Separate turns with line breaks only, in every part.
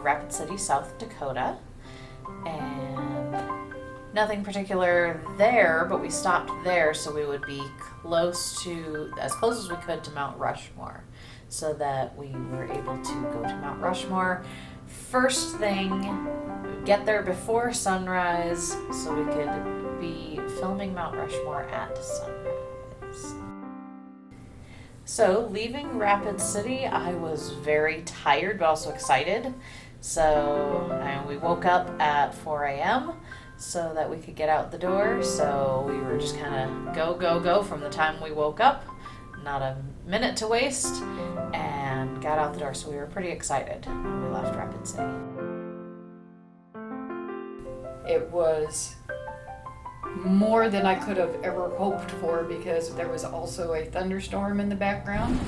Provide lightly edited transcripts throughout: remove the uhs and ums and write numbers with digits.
Rapid City, South Dakota, and nothing particular there, but we stopped there so we would be as close as we could to Mount Rushmore, so that we were able to go to Mount Rushmore first thing, get there before sunrise so we could be filming Mount Rushmore at sunrise. So leaving Rapid City, I was very tired but also excited. So we woke up at 4 a.m. so that we could get out the door. So we were just kind of go from the time we woke up, not a minute to waste, and got out the door. So we were pretty excited when we left Rapid City.
It was more than I could have ever hoped for because there was also a thunderstorm in the background.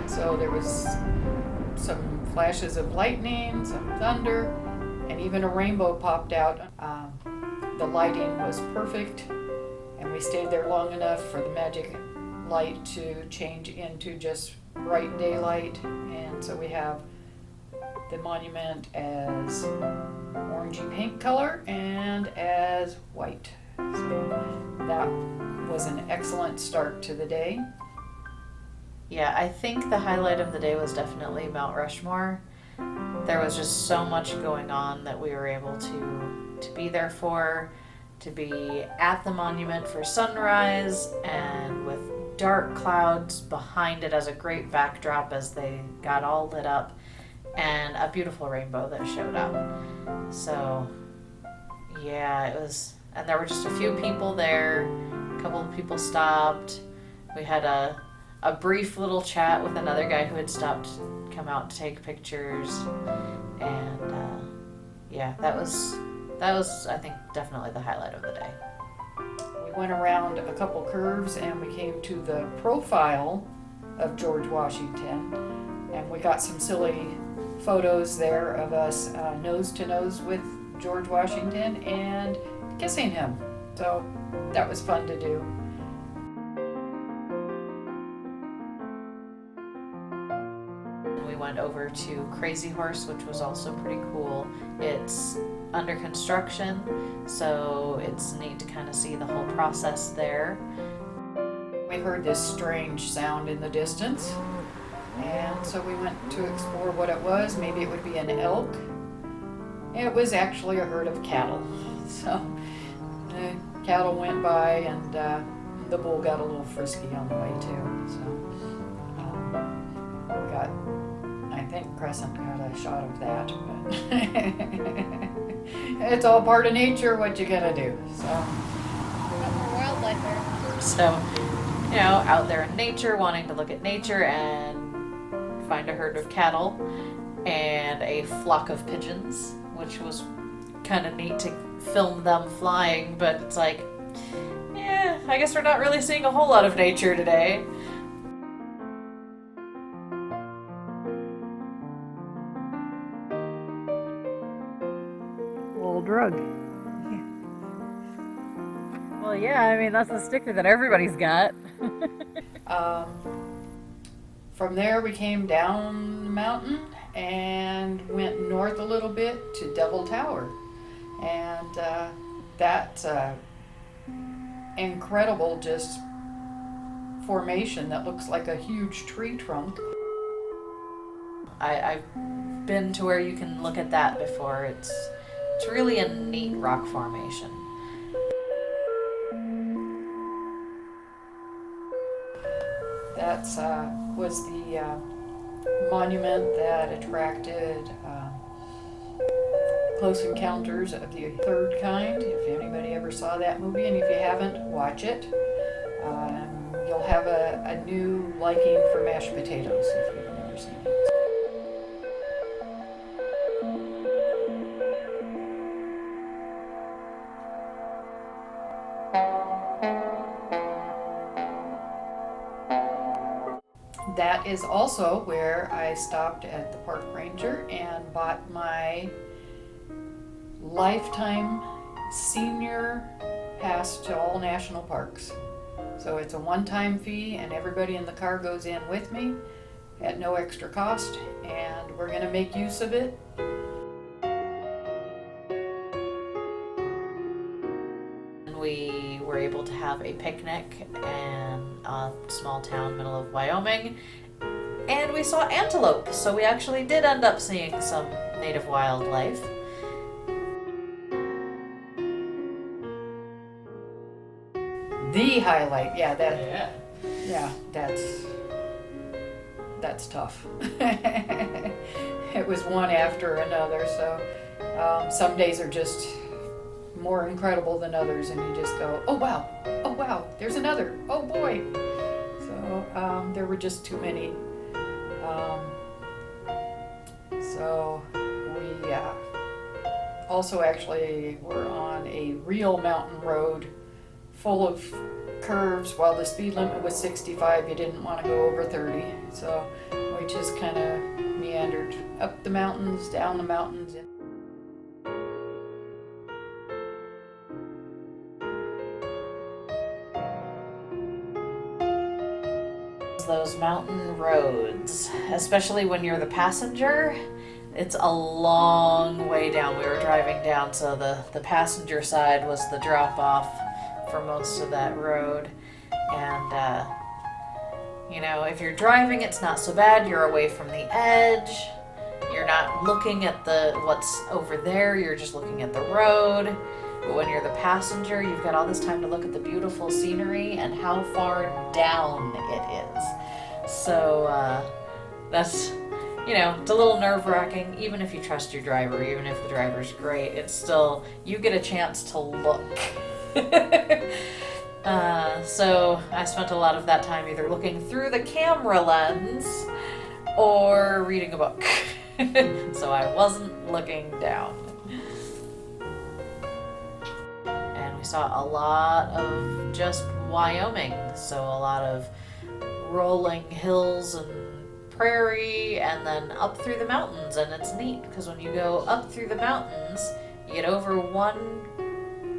So there was some flashes of lightning, some thunder, and even a rainbow popped out. The lighting was perfect, and we stayed there long enough for the magic light to change into just bright daylight. And so we have the monument as orangey pink color and as white. So that was an excellent start to the day.
Yeah, I think the highlight of the day was definitely Mount Rushmore. There was just so much going on that we were able to be there for, to be at the monument for sunrise, and with dark clouds behind it as a great backdrop as they got all lit up, and a beautiful rainbow that showed up. So yeah, it was, and there were just a few people there, a couple of people stopped. We had a brief little chat with another guy who had stopped to come out to take pictures, and yeah, that was I think definitely the highlight of the day.
We went around a couple curves and we came to the profile of George Washington, and we got some silly photos there of us nose to nose with George Washington and kissing him. So that was fun to do.
We went over to Crazy Horse, which was also pretty cool. It's under construction, so it's neat to kind of see the whole process there.
We heard this strange sound in the distance, and so we went to explore what it was. Maybe it would be an elk. It was actually a herd of cattle. So the cattle went by, and the bull got a little frisky on the way too. So we got, I think Crescent got a shot of that, but it's all part of nature. What you gonna do? So
Wildlife there.
So, out there in nature, wanting to look at nature and find a herd of cattle and a flock of pigeons, which was kind of neat to film them flying, but it's like, yeah, I guess we're not really seeing a whole lot of nature today.
little drug.
Well, yeah, I mean, that's a sticker that everybody's got.
From there we came down the mountain and went north a little bit to Devil Tower, and that incredible just formation that looks like a huge tree trunk.
I've been to where you can look at that before. It's really a neat rock formation.
That was the monument that attracted Close Encounters of the Third Kind. If anybody ever saw that movie, and if you haven't, watch it. You'll have a new liking for mashed potatoes if you've never seen it. That is also where I stopped at the park ranger and bought my lifetime senior pass to all national parks. So it's a one-time fee, and everybody in the car goes in with me at no extra cost, and we're going to make use of it.
were able to have a picnic in a small town middle of Wyoming, and we saw antelope, so we actually did end up seeing some native wildlife.
The highlight, yeah,
Yeah.
that's tough. It was one after another, so some days are just more incredible than others, and you just go, oh wow, there's another, oh boy. So there were just too many. So we also actually were on a real mountain road full of curves. While the speed limit was 65, you didn't want to go over 30. So we just kind of meandered up the mountains, down the mountains.
Those mountain roads, especially when you're the passenger, it's a long way down. We were driving down, so the passenger side was the drop off for most of that road. And if you're driving, it's not so bad. You're away from the edge. You're not looking at what's over there. You're just looking at the road. But when you're the passenger, you've got all this time to look at the beautiful scenery and how far down it is. So that's, it's a little nerve-wracking. Even if you trust your driver, even if the driver's great, it's still, you get a chance to look. So I spent a lot of that time either looking through the camera lens or reading a book. So I wasn't looking down. And we saw a lot of just Wyoming, so a lot of rolling hills and prairie, and then up through the mountains. And it's neat because when you go up through the mountains, you get over one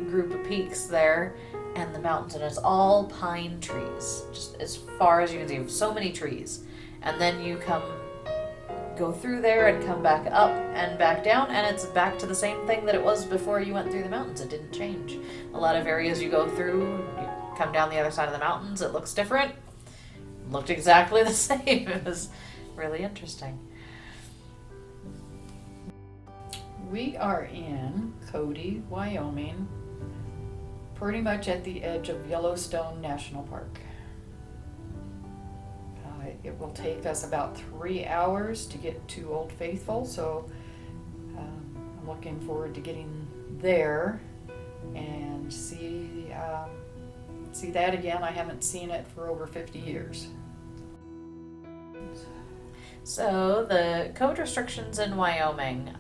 group of peaks there and the mountains, and it's all pine trees, just as far as you can see, so many trees. And then you go through there and come back up and back down, and it's back to the same thing that it was before you went through the mountains. It didn't change. A lot of areas you go through, you come down the other side of the mountains, it looks different. Looked exactly the same. It was really interesting.
We are in Cody, Wyoming, pretty much at the edge of Yellowstone National Park. It will take us about 3 hours to get to Old Faithful, so I'm looking forward to getting there and see that again. I haven't seen it for over 50 years.
So the code restrictions in Wyoming,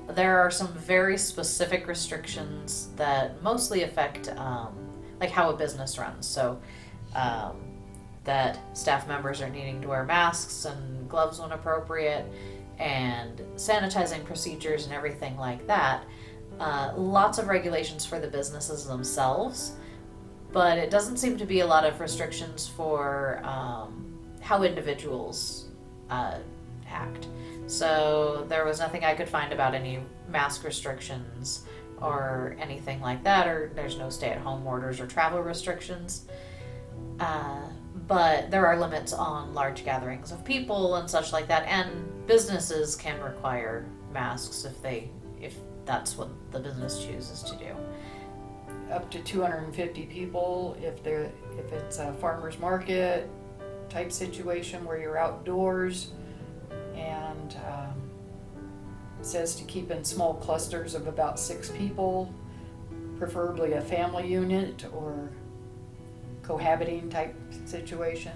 there are some very specific restrictions that mostly affect like how a business runs. So that staff members are needing to wear masks and gloves when appropriate, and sanitizing procedures and everything like that. Lots of regulations for the businesses themselves, but it doesn't seem to be a lot of restrictions for how individuals act. So there was nothing I could find about any mask restrictions or anything like that, or there's no stay-at-home orders or travel restrictions. But there are limits on large gatherings of people and such like that, and businesses can require masks if that's what the business chooses to do.
Up to 250 people if it's a farmer's market type situation where you're outdoors, and it says to keep in small clusters of about 6 people, preferably a family unit or cohabiting type situation,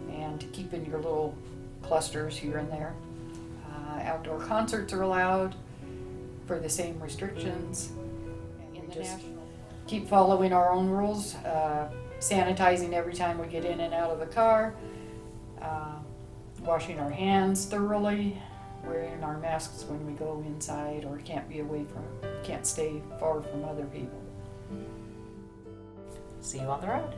and to keep in your little clusters here and there. Outdoor concerts are allowed for the same restrictions. And just keep following our own rules, sanitizing every time we get in and out of the car, washing our hands thoroughly, wearing our masks when we go inside or can't stay far from other people.
See you on the road.